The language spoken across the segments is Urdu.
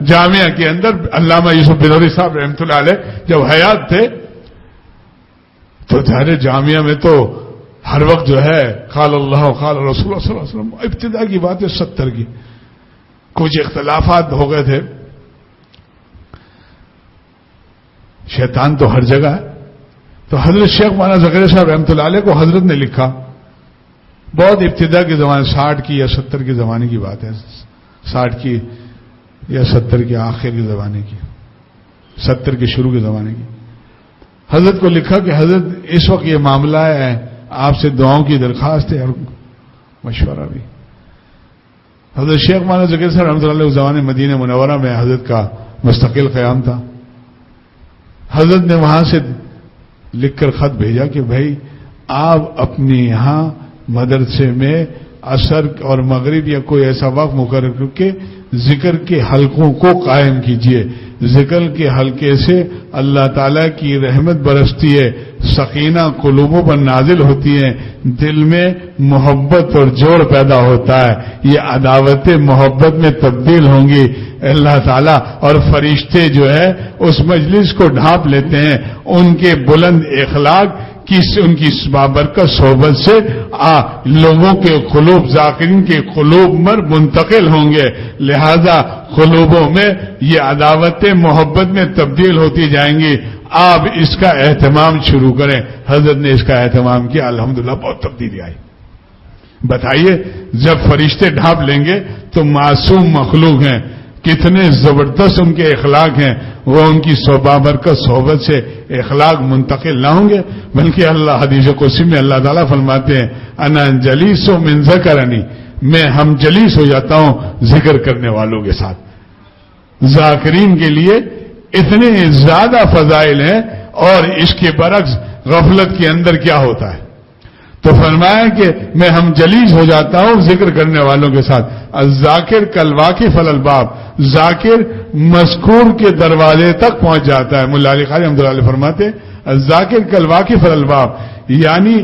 جامعہ کے اندر علامہ یوسف بنوری صاحب رحمۃ اللہ علیہ جب حیات تھے تو ظاہر جامعہ میں تو ہر وقت جو ہے قال اللہ قال رسول اللہ صلی اللہ علیہ وسلم، ابتدا کی بات ہے 70 کی، کچھ اختلافات ہو گئے تھے، شیطان تو ہر جگہ ہے، تو حضرت شیخ مولانا زکریا صاحب رحمۃ اللہ علیہ کو حضرت نے لکھا، بہت ابتدا کے زمانے 60 کی یا 70 کے زمانے کی بات ہے، 60 کی یا 70 کے آخر کے زمانے کی، 70 کے شروع کے زمانے کی، حضرت کو لکھا کہ حضرت اس وقت یہ معاملہ ہے، آپ سے دعاؤں کی درخواست ہے اور مشورہ بھی۔ حضرت شیخ مولانا زکریا صاحب رحمۃ اللہ علیہ اس زمانے مدینہ منورہ میں حضرت کا مستقل قیام تھا، حضرت نے وہاں سے لکھ کر خط بھیجا کہ بھائی آپ اپنے یہاں مدرسے میں عصر اور مغرب یا کوئی ایسا وقت مقرر کر کے ذکر کے حلقوں کو قائم کیجئے، ذکر کے حلقے سے اللہ تعالیٰ کی رحمت برستی ہے، سکینہ قلوبوں پر نازل ہوتی ہے، دل میں محبت اور جوڑ پیدا ہوتا ہے، یہ عداوت محبت میں تبدیل ہوں گی، اللہ تعالیٰ اور فرشتے جو ہے اس مجلس کو ڈھانپ لیتے ہیں، ان کے بلند اخلاق ان کی بابرکت صحبت سے لوگوں کے قلوب، ذاکرین کے قلوب پر منتقل ہوں گے، لہذا قلوبوں میں یہ عداوت محبت میں تبدیل ہوتی جائیں گی، آپ اس کا اہتمام شروع کریں۔ حضرت نے اس کا اہتمام کیا، الحمدللہ بہت تبدیلی آئی۔ بتائیے جب فرشتے ڈھانپ لیں گے تو معصوم مخلوق ہیں، کتنے زبردست ان کے اخلاق ہیں، وہ ان کی بابرکت صحبت سے اخلاق منتقل نہ ہوں گے، بلکہ اللہ حدیث قدسی میں اللہ تعالیٰ فرماتے ہیں انا جلیس من ذکرنی، میں ہم جلیس ہو جاتا ہوں ذکر کرنے والوں کے ساتھ۔ ذاکرین کے لیے اتنے زیادہ فضائل ہیں، اور اس کے برعکس غفلت کے اندر کیا ہوتا ہے، تو فرمایا کہ میں ہم جلیس ہو جاتا ہوں ذکر کرنے والوں کے ساتھ۔ الذاکر کالواقف علی الباب، ذاکر مذکور کے دروازے تک پہنچ جاتا ہے۔ مولا علی قاری رحمۃ اللہ علیہ فرماتے ہیں الذاکر کالواقف علی الباب، یعنی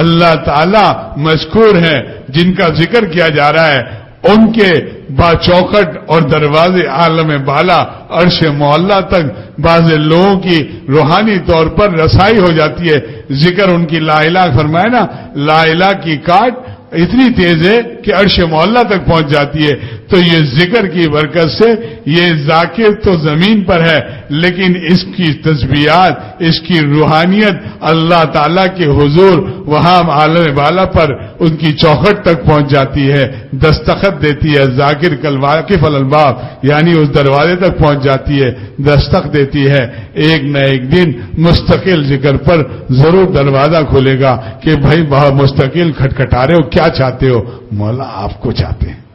اللہ تعالی مذکور ہیں جن کا ذکر کیا جا رہا ہے، ان کے با چوکٹ اور دروازے عالم بالا عرش معلا تک بعض لوگوں کی روحانی طور پر رسائی ہو جاتی ہے۔ ذکر ان کی لا الہ فرمایا نا، لا الہ کی کاٹ اتنی تیز ہے کہ عرش معلا تک پہنچ جاتی ہے، تو یہ ذکر کی برکت سے یہ ذاکر تو زمین پر ہے، لیکن اس کی تسبیحات، اس کی روحانیت اللہ تعالیٰ کے حضور وہاں عالم بالا پر ان کی چوکھٹ تک پہنچ جاتی ہے، دستخط دیتی ہے۔ ذاکر کالواقف علی الباب یعنی اس دروازے تک پہنچ جاتی ہے، دستخط دیتی ہے، ایک نہ ایک دن مستقل ذکر پر ضرور دروازہ کھلے گا کہ بھائی بہت مستقل کھٹکھٹا رہے ہو، کیا چاہتے ہو؟ مولا آپ کو چاہتے ہیں۔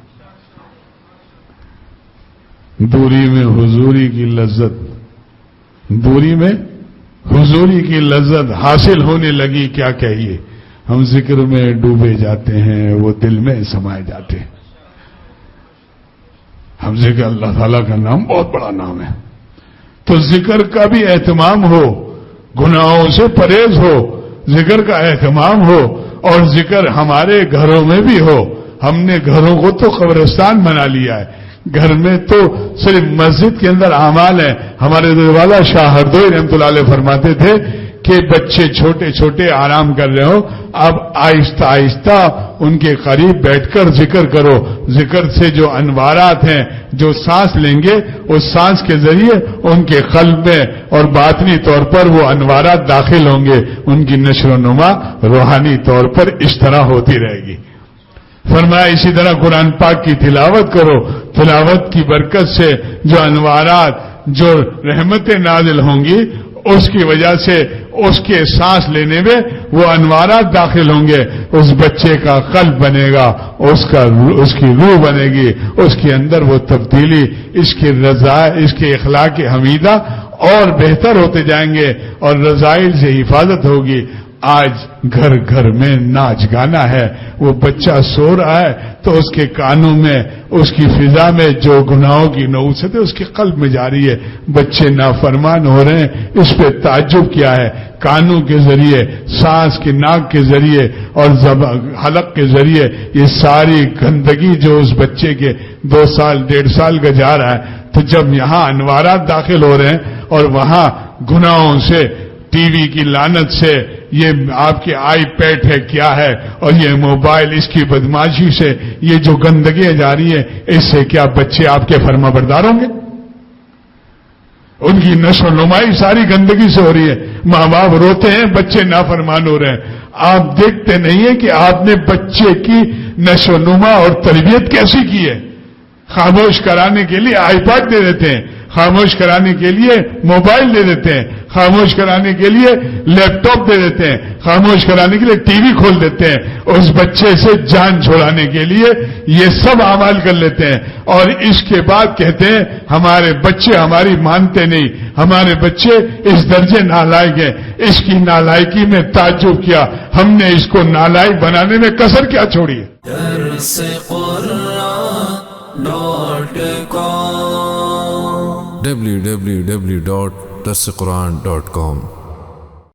دوری میں حضوری کی لذت، دوری میں حضوری کی لذت حاصل ہونے لگی، کیا کہیے، ہم ذکر میں ڈوبے جاتے ہیں، وہ دل میں سمائے جاتے ہیں۔ ہم ذکر اللہ تعالیٰ کا نام بہت بڑا نام ہے، تو ذکر کا بھی اہتمام ہو، گناہوں سے پرہیز ہو، ذکر کا اہتمام ہو، اور ذکر ہمارے گھروں میں بھی ہو۔ ہم نے گھروں کو تو قبرستان بنا لیا ہے، گھر میں تو صرف مسجد کے اندر اعمال ہیں۔ ہمارے والا شاہ ہردوئی رحمۃ اللہ علیہ فرماتے تھے کہ بچے چھوٹے چھوٹے آرام کر رہے ہو، اب آہستہ آہستہ ان کے قریب بیٹھ کر ذکر کرو، ذکر سے جو انوارات ہیں، جو سانس لیں گے اس سانس کے ذریعے ان کے قلب میں اور باطنی طور پر وہ انوارات داخل ہوں گے، ان کی نشر و نما روحانی طور پر اس طرح ہوتی رہے گی۔ فرمایا اسی طرح قرآن پاک کی تلاوت کرو، تلاوت کی برکت سے جو انوارات، جو رحمتیں نازل ہوں گی، اس کی وجہ سے اس کے سانس لینے میں وہ انوارات داخل ہوں گے، اس بچے کا قلب بنے گا، اس کی روح بنے گی، اس کے اندر وہ تبدیلی، اس کی رضا، اس کے اخلاق حمیدہ اور بہتر ہوتے جائیں گے، اور رذائل سے حفاظت ہوگی۔ آج گھر گھر میں ناچ گانا ہے، وہ بچہ سو رہا ہے تو اس کے کانوں میں، اس کی فضا میں جو گناہوں کی نوست ہے اس کے قلب میں جاری ہے، بچے نافرمان ہو رہے ہیں، اس پہ تعجب کیا ہے؟ کانوں کے ذریعے، سانس کے ناک کے ذریعے اور حلق کے ذریعے یہ ساری گندگی جو اس بچے کے 2 سال 1.5 سال کا جا رہا ہے، تو جب یہاں انوارات داخل ہو رہے ہیں اور وہاں گناہوں سے، ٹی وی کی لعنت سے، یہ آپ کے آئی پیڈ ہے کیا ہے، اور یہ موبائل، اس کی بدماشی سے یہ جو گندگیاں جا رہی ہیں، اس سے کیا بچے آپ کے فرما بردار ہوں گے؟ ان کی نشو و نمائی ساری گندگی سے ہو رہی ہے، ماں باپ روتے ہیں، بچے نافرمان ہو رہے ہیں۔ آپ دیکھتے نہیں ہیں کہ آپ نے بچے کی نشو و نما اور تربیت کیسی کی ہے؟ خاموش کرانے کے لیے آئی پیڈ دے دیتے ہیں، خاموش کرانے کے لیے موبائل دے دیتے ہیں، خاموش کرانے کے لیے لیپ ٹاپ دے دیتے ہیں، خاموش کرانے کے لیے ٹی وی کھول دیتے ہیں، اس بچے سے جان چھڑانے کے لیے یہ سب اعمال کر لیتے ہیں، اور اس کے بعد کہتے ہیں ہمارے بچے ہماری مانتے نہیں، ہمارے بچے اس درجے نالائق ہیں۔ اس کی نالائکی میں تعجب کیا، ہم نے اس کو نالائق بنانے میں کسر کیا چھوڑی ہے؟ www.darsequran.com